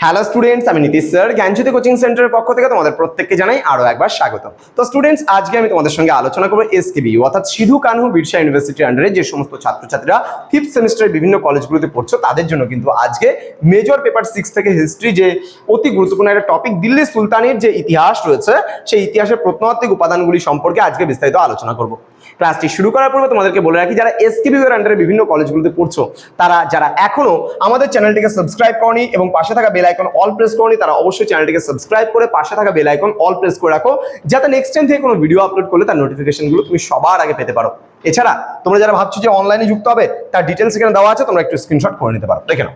Hello students, আমি Nitish sir জ্ঞানজ্যোতি coaching সেন্টারের পক্ষ থেকে তোমাদের প্রত্যেককে জানাই আরো একবার স্বাগত। তো স্টুডেন্টস, আজকে আমি তোমাদের সঙ্গে আলোচনা করব এসকেবিইউ অর্থাৎ সিধু কানহু বিরসা ইউনিভার্সিটির আন্ডারে যে সমস্ত ছাত্রছাত্রীরা 5th সেমিস্টারের বিভিন্ন কলেজগুলোতে পড়ছো তাদের জন্য কিন্তু আজকে মেজর পেপার 6 থেকে হিস্ট্রি যে অতি গুরুত্বপূর্ণ একটা টপিক দিল্লি সুলতানির যে ইতিহাস রয়েছে সেই ইতিহাসের প্রত্নতাত্ত্বিক উপাদানগুলি সম্পর্কে আজকে বিস্তারিত আলোচনা করব। ক্লাসটি শুরু করার পূর্বে তোমাদেরকে বলে রাখি, যারা এসকেবিইউ এর আন্ডারে বিভিন্ন কলেজগুলোতে পড়ছো তারা যারা এখনো আমাদের চ্যানেলটিকে সাবস্ক্রাইব করনি এবং পাশে থাকা বেল আইকন অল প্রেস করনি, তারা অবশ্যই চ্যানেলটিকে সাবস্ক্রাইব করে পাশে থাকা বেল আইকন অল প্রেস করে রাখো, যাতে নেক্সট টাইম থেকে কোনো ভিডিও আপলোড করলে তার নোটিফিকেশনগুলো তুমি সবার আগে পেতে পারো। এছাড়া তোমরা যারা ভাবছো যে অনলাইনে যুক্ত হবে, তার ডিটেলস এখানে দেওয়া আছে, তোমরা একটু স্ক্রিনশট করে নিতে পারো, দেখে নাও।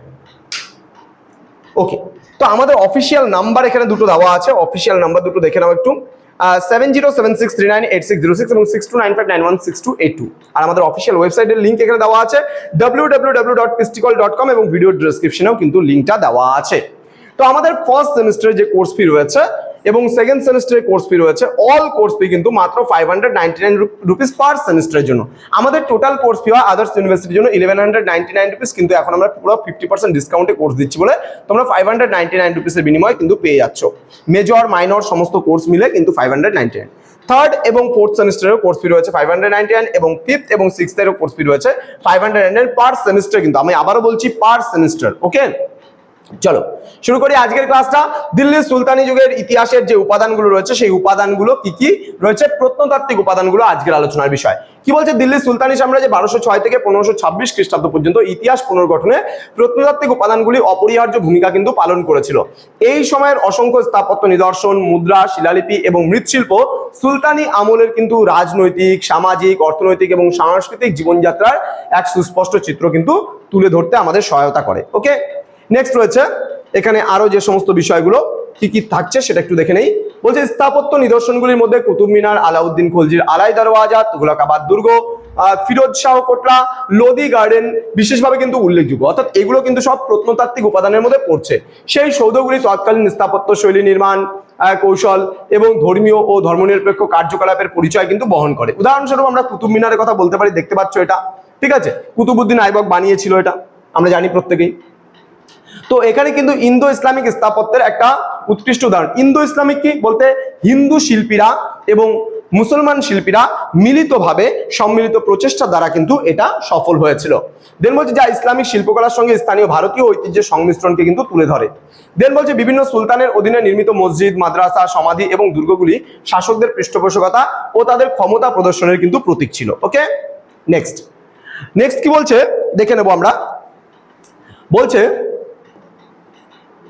ওকে, তো আমাদের অফিসিয়াল নাম্বার এখানে দুটো দেওয়া আছে, অফিসিয়াল নাম্বার দুটো দেখে নাও একটু। 7076398606 এবং 6295916282। আর আমাদের অফিসিয়াল ওয়েবসাইটের লিংক এখানে দেওয়া আছে www.pisticol.com এবং ভিডিও ডেসক্রিপশনেও কিন্তু লিংকটা দেওয়া আছে। তো আমাদের ফার্স্ট সেমিস্টারে যে কোর্স ফি রয়েছে এবং সেকেন্ড সেমিস্টারের কোর্স ফি রয়েছে, অল কোর্স ফি কিন্তু মাত্র 599 রুপিস পার সেমিস্টারের জন্য। আমাদের টোটাল কোর্স ফি হয় আদার্স ইউনিভার্সিটির জন্য 1199 রুপিস, কিন্তু এখন আমরা পুরো 50% ডিসকাউন্টে কোর্স দিচ্ছি বলে তোমরা 599 রুপিসের বিনিময়ে কিন্তু পেয়ে যাচ্ছ। মেজর মাইনর সমস্ত কোর্স মিলে কিন্তু 599। থার্ড এবং ফোর্থ সেমিস্টারের কোর্স ফি রয়েছে 599 এবং ফিফথ এবং সিক্সথ এর কোর্স ফি রয়েছে 599 পার সেমিস্টার, কিন্তু আমি আবারও বলছি পার সেমিস্টার। ওকে, চলো শুরু করি আজকের ক্লাসটা। দিল্লির সুলতানি যুগের ইতিহাসের যে উপাদানগুলো রয়েছে সেই উপাদানগুলো কি কি রয়েছে, প্রত্নতাত্ত্বিক উপাদানগুলো আজকের আলোচনার বিষয়। কি বলছে, দিল্লির সুলতানি সাম্রাজ্যে 1206 থেকে 1526 খ্রিস্টাব্দ পর্যন্ত ইতিহাস পুনর্গঠনে প্রত্নতাত্ত্বিক উপাদানগুলি অপরিহার্য ভূমিকা কিন্তু পালন করেছিল। এই সময়ের অসংখ্য স্থাপত্য নিদর্শন, মুদ্রা, শিলালিপি এবং মৃৎশিল্প সুলতানি আমলের কিন্তু রাজনৈতিক, সামাজিক, অর্থনৈতিক এবং সাংস্কৃতিক জীবনযাত্রার এক সুস্পষ্ট চিত্র কিন্তু তুলে ধরতে আমাদের সহায়তা করে। ওকে, নেক্সট রয়েছে এখানে আরো যে সমস্ত বিষয়গুলো কি কি থাকছে সেটা একটু দেখে নেই। বলছে স্থাপত্য নিদর্শনগুলির মধ্যে কুতুব মিনার, আলাউদ্দিন খলজির আলাই দরওয়াজা, তুগলকাবাদ দুর্গ, ফিরোজ শাহ কোটলা, লোদি গার্ডেন বিশেষভাবে কিন্তু উল্লেখযোগ্য। অর্থাৎ এগুলো কিন্তু সব প্রত্নতাত্ত্বিক উপাদানের মধ্যে পড়ছে। সেই সৌধগুলি তৎকালীন স্থাপত্য শৈলী, নির্মাণ কৌশল এবং ধর্মীয় ও ধর্মনিরপেক্ষ কার্যকলাপের পরিচয় কিন্তু বহন করে। উদাহরণস্বরূপ আমরা কুতুব মিনারের কথা বলতে পারি, দেখতে পাচ্ছ এটা, ঠিক আছে, কুতুবউদ্দিন আইবক বানিয়েছিল, এটা আমরা জানি প্রত্যেকেই। তো এখানে কিন্তু ইন্দো ইসলামিক স্থাপত্যের একটা উৎকৃষ্ট উদাহরণ। ইন্দো ইসলামিক কি বলতে, হিন্দু শিল্পীরা এবং মুসলমান শিল্পীরা মিলিতভাবে সম্মিলিত প্রচেষ্টা দ্বারা কিন্তু এটা সফল হয়েছিল। দেন বলছে যা ইসলামিক শিল্পকলার সঙ্গে স্থানীয় ভারতীয় ঐতিহ্যের সংমিশ্রণকে কিন্তু তুলে ধরে। দেন বলছে বিভিন্ন সুলতানের অধীনে নির্মিত মসজিদ, মাদ্রাসা, সমাধি এবং দুর্গগুলি শাসকদের পৃষ্ঠপোষকতা ও তাদের ক্ষমতা প্রদর্শনের কিন্তু প্রতীক ছিল। ওকে, নেক্সট কি বলছে দেখে নেব আমরা। বলছে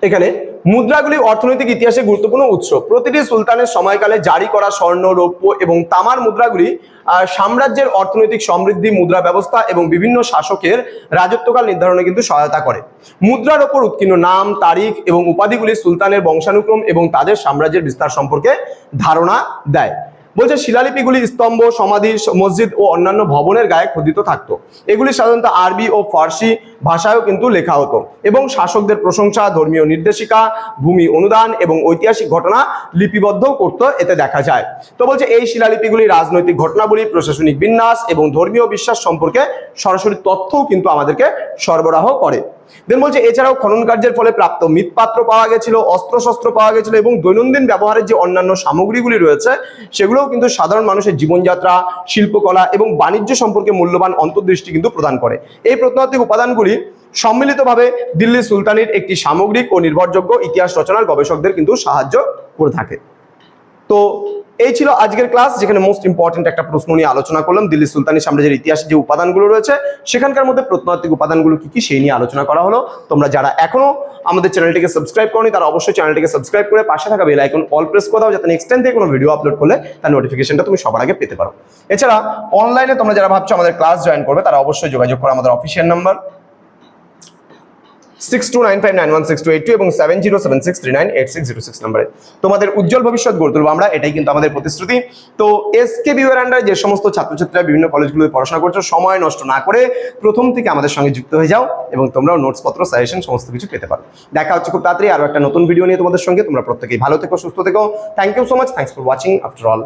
এখানে মুদ্রাগুলি অর্থনৈতিক ইতিহাসে গুরুত্বপূর্ণ উৎস। প্রতিটি সুলতানের সময়কালে জারি করা স্বর্ণ, রৌপ্য এবং তামার মুদ্রাগুলি সাম্রাজ্যের অর্থনৈতিক সমৃদ্ধি, মুদ্রা ব্যবস্থা এবং বিভিন্ন শাসকের রাজত্বকাল নির্ধারণে কিন্তু সহায়তা করে। মুদ্রার ওপর উৎকীর্ণ নাম, তারিখ এবং উপাধিগুলি সুলতানের বংশানুক্রম এবং তাদের সাম্রাজ্যের বিস্তার সম্পর্কে ধারণা দেয়। বলছে শিলালিপিগুলি স্তম্ভ, সমাধি, মসজিদ ও অন্যান্য ভবনের গায়ে খোদিত থাকতো। এগুলি সাধারণত আরবি ও ফার্সি ভাষায়ও কিন্তু লেখা হতো এবং শাসকদের প্রশংসা, ধর্মীয় নির্দেশিকা, ভূমি অনুদান এবং ঐতিহাসিক ঘটনা লিপিবদ্ধ করতে এতে দেখা যায়। তো বলছে এই শিলালিপিগুলি রাজনৈতিক ঘটনাবলী, প্রশাসনিক বিন্যাস এবং ধর্মীয় বিশ্বাস সম্পর্কে সরাসরি তথ্যও কিন্তু আমাদেরকে সরবরাহ করে। দেন বলছে এছাড়াও খনন কার্যের ফলে প্রাপ্ত মৃৎপাত্র পাওয়া গেছিল, অস্ত্রশস্ত্র পাওয়া গেছিল এবং দৈনন্দিন ব্যবহারের যে অন্যান্য সামগ্রীগুলি রয়েছে সেগুলোও কিন্তু সাধারণ মানুষের জীবনযাত্রা, শিল্পকলা এবং বাণিজ্য সম্পর্কে মূল্যবান অন্তর্দৃষ্টি কিন্তু প্রদান করে। এই প্রত্নতাত্ত্বিক উপাদানগুলি সম্মিলিতভাবে দিল্লি সুলতানির একটি সামগ্রিক ও নির্ভরযোগ্য ইতিহাস রচনার গবেষকদের কিন্তু সাহায্য করে থাকে। তো এই ছিল আজকের ক্লাস, যেখানে মোস্ট ইম্পর্টেন্ট একটা প্রশ্ন নিয়ে আলোচনা করলাম। দিল্লি সুলতানি সাম্রাজ্যের ইতিহাসে যে উপাদানগুলো রয়েছে সেখানকার মধ্যে প্রত্নতাত্ত্বিক উপাদানগুলো কি কি সেই নিয়ে আলোচনা করা হলো। তোমরা যারা এখনো আমাদের চ্যানেলটিকে সাবস্ক্রাইব করনি তারা অবশ্যই চ্যানেলটিকে সাবস্ক্রাইব করে পাশে থাকা বেল আইকন অল প্রেস করে দাও, যাতে নেক্সট টাইম থেকে কোনো ভিডিও আপলোড করলে তার নোটিফিকেশনটা তুমি সবার আগে পেতে পারো। এছাড়া অনলাইনে তোমরা যারা ভাবছো আমাদের ক্লাস জয়েন করবে তারা অবশ্যই যোগাযোগ করো আমাদের অফিসিয়াল নাম্বার 6295916282 এবং 7076398606 নম্বরে। তোমাদের উজ্জ্বল ভবিষ্যৎ গড়ে তুলবো আমরা, এটাই কিন্তু আমাদের প্রতিশ্রুতি। তো এসকেবিইউ এর আন্ডারে যে সমস্ত ছাত্রছাত্রীরা বিভিন্ন কলেজগুলোতে পড়াশোনা করছো, সময় নষ্ট না করে প্রথম থেকে আমাদের সঙ্গে যুক্ত হয়ে যাও এবং তোমরাও নোটস পত্র, সাজেশন সমস্ত কিছু পেতে পারো। দেখা হচ্ছে খুব তাড়াতাড়ি আরো একটা নতুন ভিডিও নিয়ে তোমাদের সঙ্গে। তোমরা প্রত্যেকেই ভালো থেকো, সুস্থ থেকো। Thank you so much, thanks for watching after all.